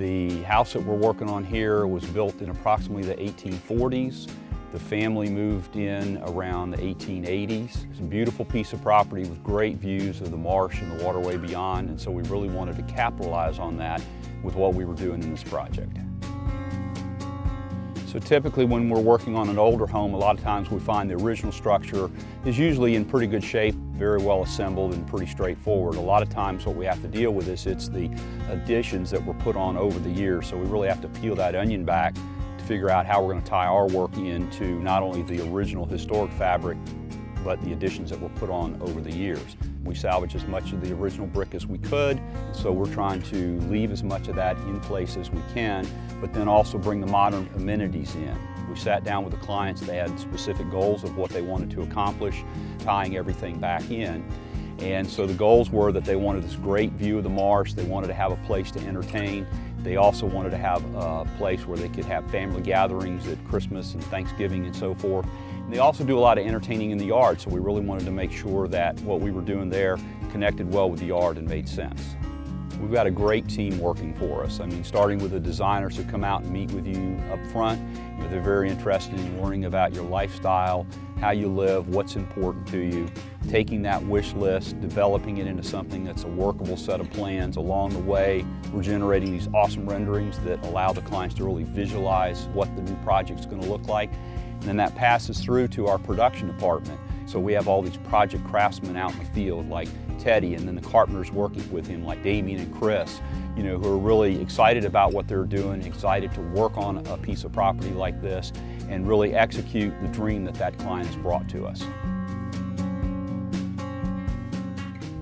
The house that we're working on here was built in approximately the 1840s. The family moved in around the 1880s. It's a beautiful piece of property with great views of the marsh and the waterway beyond, and so we really wanted to capitalize on that with what we were doing in this project. So typically when we're working on an older home, a lot of times we find the original structure is usually in pretty good shape, very well assembled and pretty straightforward. A lot of times what we have to deal with is it's the additions that were put on over the years, so we really have to peel that onion back to figure out how we're going to tie our work into not only the original historic fabric, but the additions that were put on over the years. We salvage as much of the original brick as we could, so we're trying to leave as much of that in place as we can, but then also bring the modern amenities in. We sat down with the clients, they had specific goals of what they wanted to accomplish, tying everything back in. And so the goals were that they wanted this great view of the marsh, they wanted to have a place to entertain, they also wanted to have a place where they could have family gatherings at Christmas and Thanksgiving and so forth. And they also do a lot of entertaining in the yard, so we really wanted to make sure that what we were doing there connected well with the yard and made sense. We've got a great team working for us. I mean, starting with the designers who come out and meet with you up front. They're very interested in learning about your lifestyle, how you live, what's important to you. Taking that wish list, developing it into something that's a workable set of plans. Along the way, we're generating these awesome renderings that allow the clients to really visualize what the new project's going to look like. And then that passes through to our production department. So we have all these project craftsmen out in the field like Teddy, and then the carpenters working with him like Damien and Chris, who are really excited about what they're doing, excited to work on a piece of property like this and really execute the dream that that client has brought to us.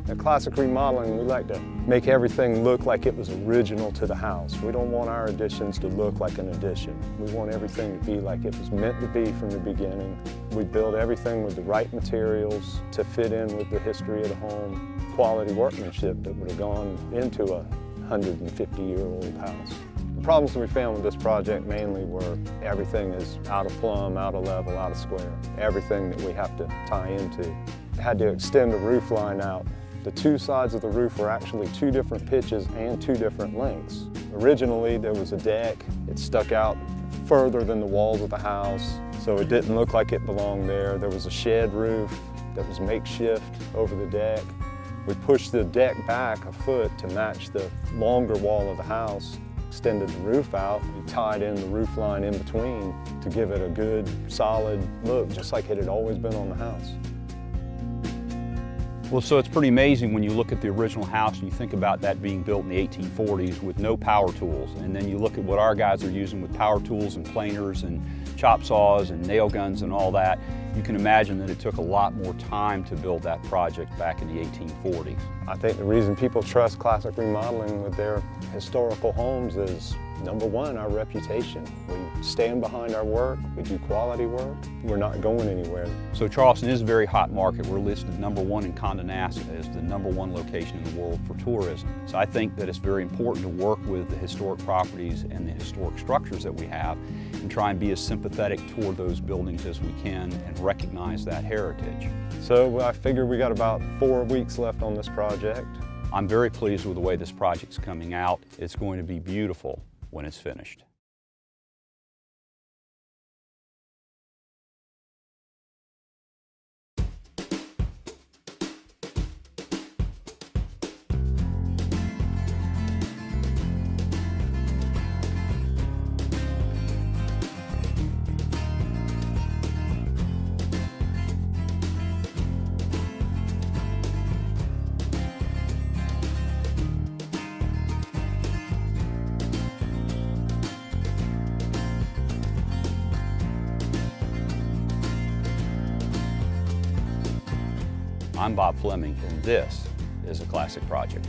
At Classic Remodeling, we like to make everything look like it was original to the house. We don't want our additions to look like an addition. We want everything to be like it was meant to be from the beginning. We build everything with the right materials to fit in with the history of the home, quality workmanship that would have gone into a 150-year-old house. The problems that we found with this project mainly were everything is out of plumb, out of level, out of square. Everything that we have to tie into. Had to extend the roof line out. The two sides of the roof were actually two different pitches and two different lengths. Originally, there was a deck. It stuck out further than the walls of the house, so it didn't look like it belonged there. There was a shed roof that was makeshift over the deck. We pushed the deck back a foot to match the longer wall of the house, extended the roof out. We tied in the roof line in between to give it a good, solid look, just like it had always been on the house. Well, so it's pretty amazing when you look at the original house and you think about that being built in the 1840s with no power tools, and then you look at what our guys are using with power tools and planers and chop saws and nail guns and all that. You can imagine that it took a lot more time to build that project back in the 1840s. I think the reason people trust Classic Remodeling with their historical homes is, number one, our reputation. We stand behind our work, we do quality work, we're not going anywhere. So Charleston is a very hot market. We're listed #1 in Condé Nast as the #1 location in the world for tourism. So I think that it's very important to work with the historic properties and the historic structures that we have and try and be as sympathetic toward those buildings as we can and recognize that heritage. So I figure we got about 4 weeks left on this project. I'm very pleased with the way this project's coming out. It's going to be beautiful when it's finished. I'm Bob Fleming, and this is a Classic Project.